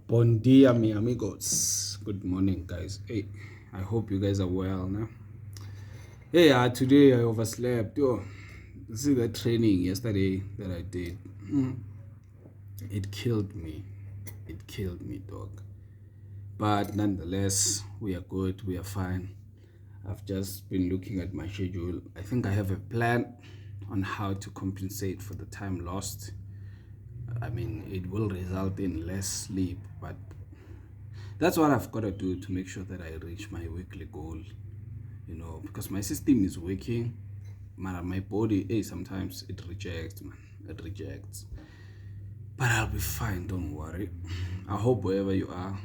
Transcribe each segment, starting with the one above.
Bon dia, mi amigos. Good morning, guys. Hey, I hope you guys are well now. Hey, today I overslept. Yo, see the training yesterday that I did. It killed me. It killed me, dog. But nonetheless, we are good. We are fine. I've just been looking at my schedule. I think I have a plan on how to compensate for the time lost. I mean, it will result in less sleep, but that's what I've got to do to make sure that I reach my weekly goal, because my system is working, my body, sometimes it rejects, man. It rejects. But I'll be fine, don't worry. I hope wherever you are,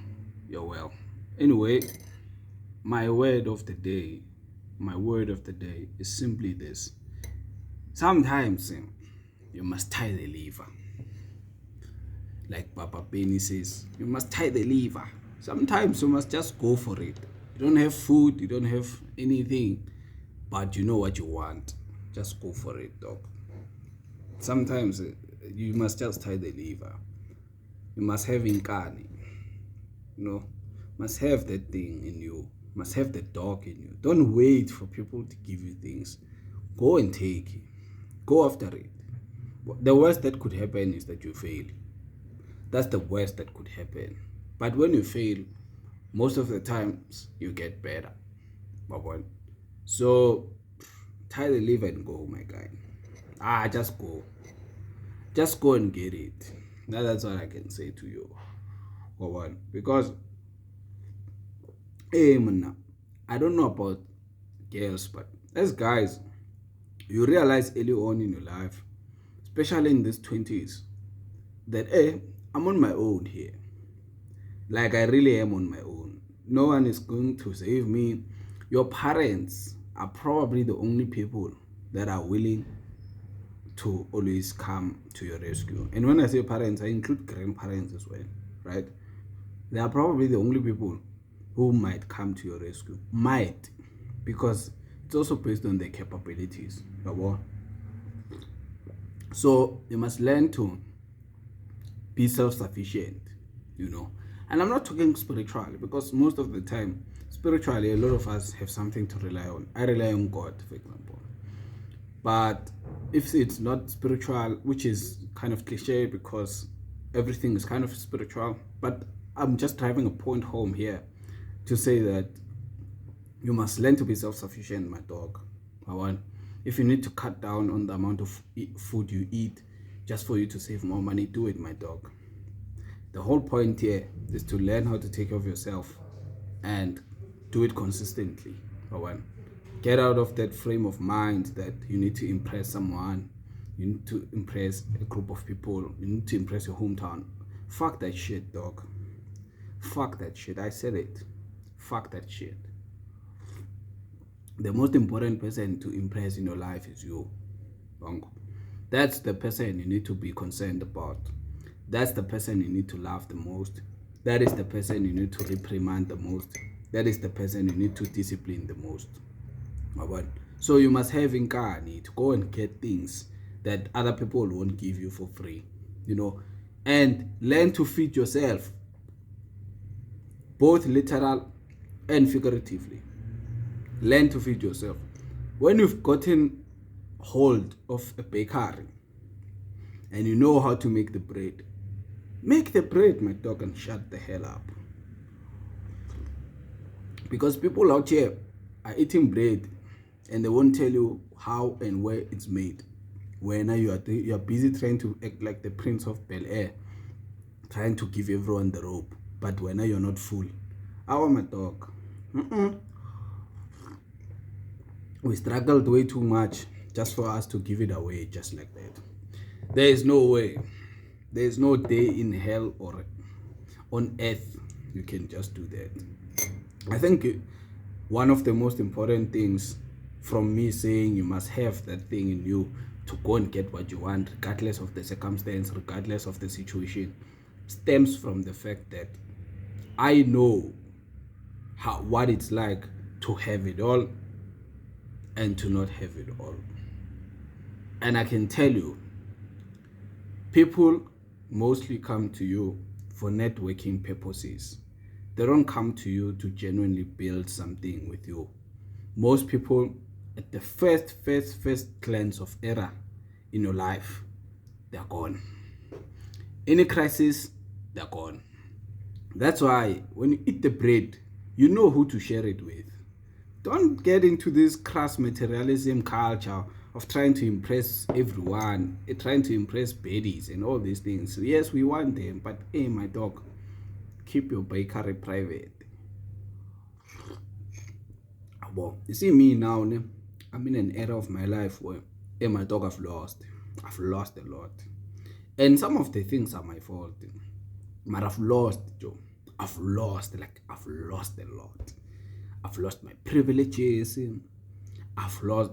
you're well. Anyway, my word of the day, my word of the day is simply this. Sometimes you must tie the lever. Like Papa Benny says, you must tie the lever. Sometimes you must just go for it. You don't have food, you don't have anything, but you know what you want. Just go for it, dog. Sometimes you must just tie the lever. You must have inkani, must have that thing in you, must have the dog in you. Don't wait for people to give you things. Go and take it. Go after it. The worst that could happen is that you fail. That's the worst that could happen. But when you fail, most of the times you get better. So tie the lever and go, my guy. Just go. Just go and get it. Now that's what I can say to you. Because man, I don't know about girls, but as guys, you realize early on in your life, especially in these 20s, that I'm on my own here. Like I really am on my own. No one is going to save me. Your parents are probably the only people that are willing to always come to your rescue. And when I say parents, I include grandparents as well, right? They are probably the only people who might come to your rescue. Might, because it's also based on their capabilities. So you must learn to be self-sufficient, And I'm not talking spiritually, because most of the time, spiritually, a lot of us have something to rely on. I rely on God, for example. But if it's not spiritual, which is kind of cliche because everything is kind of spiritual, but I'm just driving a point home here to say that you must learn to be self-sufficient, my dog. If you need to cut down on the amount of food you eat just for you to save more money, do it, my dog. The whole point here is to learn how to take care of yourself and do it consistently. Get out of that frame of mind that you need to impress someone, you need to impress a group of people, you need to impress your hometown. Fuck that shit, dog. Fuck that shit. I said it. Fuck that shit. The most important person to impress in your life is you. That's the person you need to be concerned about. That's the person you need to love the most. That is the person you need to reprimand the most. That is the person you need to discipline the most. So you must have inkani to go and get things that other people won't give you for free, and learn to feed yourself, both literal and figuratively. Learn to feed yourself. When you've gotten hold of a bakery and you know how to make the bread, make the bread, my dog, and shut the hell up. Because people out here are eating bread and they won't tell you how and where it's made. When you are busy trying to act like the Prince of Bel-Air, trying to give everyone the rope, but when you're not full. My dog. We struggled way too much just for us to give it away just like that. There is no way. There is no day in hell or on earth you can just do that. I think one of the most important things from me saying you must have that thing in you to go and get what you want, regardless of the circumstance, regardless of the situation, stems from the fact that I know what it's like to have it all and to not have it all. And I can tell you, people mostly come to you for networking purposes. They don't come to you to genuinely build something with you. Most people, at the first glance of error in your life, they're gone. Any crisis, they're gone. That's why when you eat the bread, you know who to share it with. Don't get into this crass materialism culture of trying to impress everyone, trying to impress baddies and all these things. Yes, we want them, but hey, my dog, keep your bakery private. Well, you see me now, I'm in an era of my life where, hey, my dog, I've lost a lot. And some of the things are my fault. But I've lost, Joe. I've lost a lot. I've lost my privileges. I've lost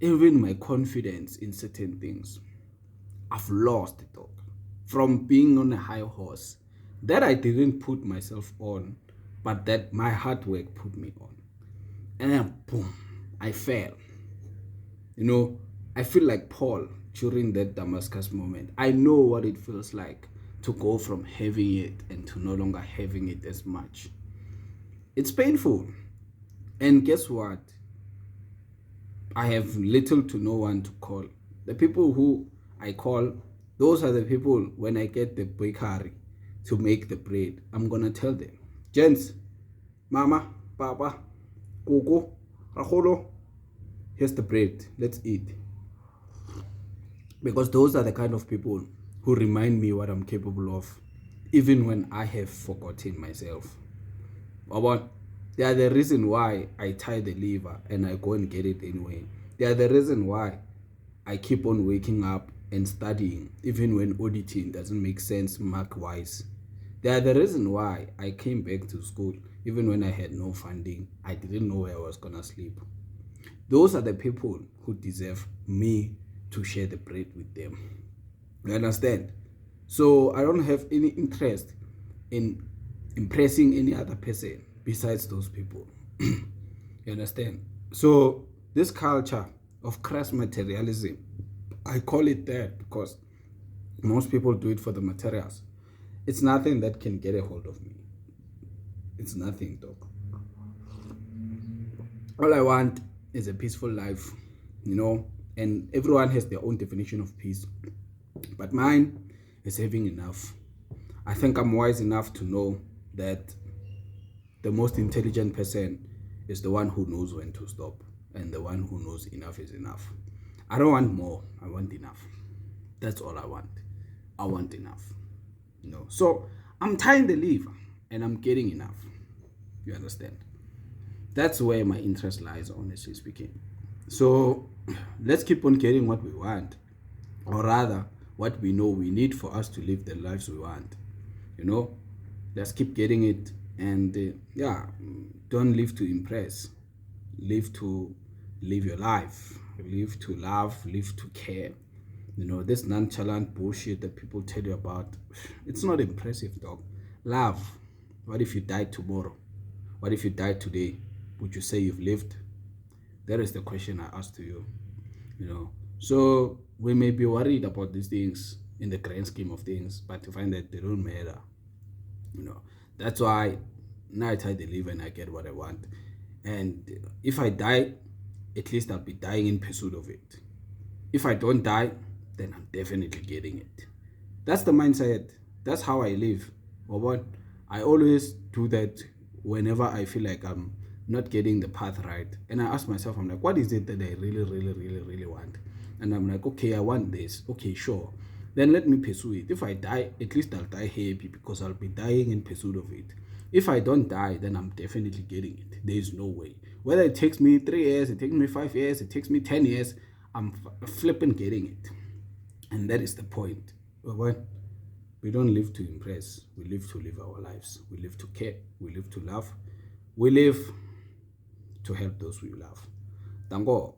even my confidence in certain things. I've lost it all. From being on a high horse that I didn't put myself on, but that my hard work put me on. And then boom, I fell. I feel like Paul during that Damascus moment. I know what it feels like to go from having it and to no longer having it as much. It's painful. And guess what? I have little to no one to call. The people who I call, those are the people when I get the bakery to make the bread. I'm going to tell them, gents, mama, papa, Coco, Raholo, here's the bread. Let's eat. Because those are the kind of people who remind me what I'm capable of, even when I have forgotten myself. But they are the reason why I tie the lever and I go and get it anyway. They are the reason why I keep on waking up and studying, even when auditing doesn't make sense mark-wise. They are the reason why I came back to school, even when I had no funding. I didn't know where I was gonna sleep. Those are the people who deserve me to share the bread with them. You understand? So I don't have any interest in impressing any other person besides those people. You understand? So this culture of crass materialism, I call it that because most people do it for the materials. It's nothing that can get a hold of me. It's nothing, dog. All I want is a peaceful life, and everyone has their own definition of peace. But mine is having enough. I think I'm wise enough to know that the most intelligent person is the one who knows when to stop and the one who knows enough is enough. I don't want more. I want enough. That's all I want. I want enough. So I'm tying the lever and I'm getting enough. You understand? That's where my interest lies, honestly speaking. So let's keep on getting what we want, or rather what we know we need for us to live the lives we want. Let's keep getting it, and don't live to impress. Live to live your life. Live to love. Live to care. This nonchalant bullshit that people tell you about, it's not impressive, dog. Love. What if you died tomorrow? What if you died today? Would you say you've lived? That is the question I ask to you. So we may be worried about these things in the grand scheme of things, but to find that they don't matter. That's why now I tie the lever and I get what I want. And if I die, at least I'll be dying in pursuit of it. If I don't die, then I'm definitely getting it. That's the mindset. That's how I live. But I always do that whenever I feel like I'm not getting the path right. And I ask myself, I'm like, what is it that I really want? And I'm like, okay, I want this. Okay, sure. Then let me pursue it. If I die, at least I'll die happy because I'll be dying in pursuit of it. If I don't die, then I'm definitely getting it. There is no way. Whether it takes me 3 years, it takes me 5 years, it takes me 10 years, I'm flipping getting it. And that is the point. We don't live to impress. We live to live our lives. We live to care. We live to love. We live to help those we love. Dango.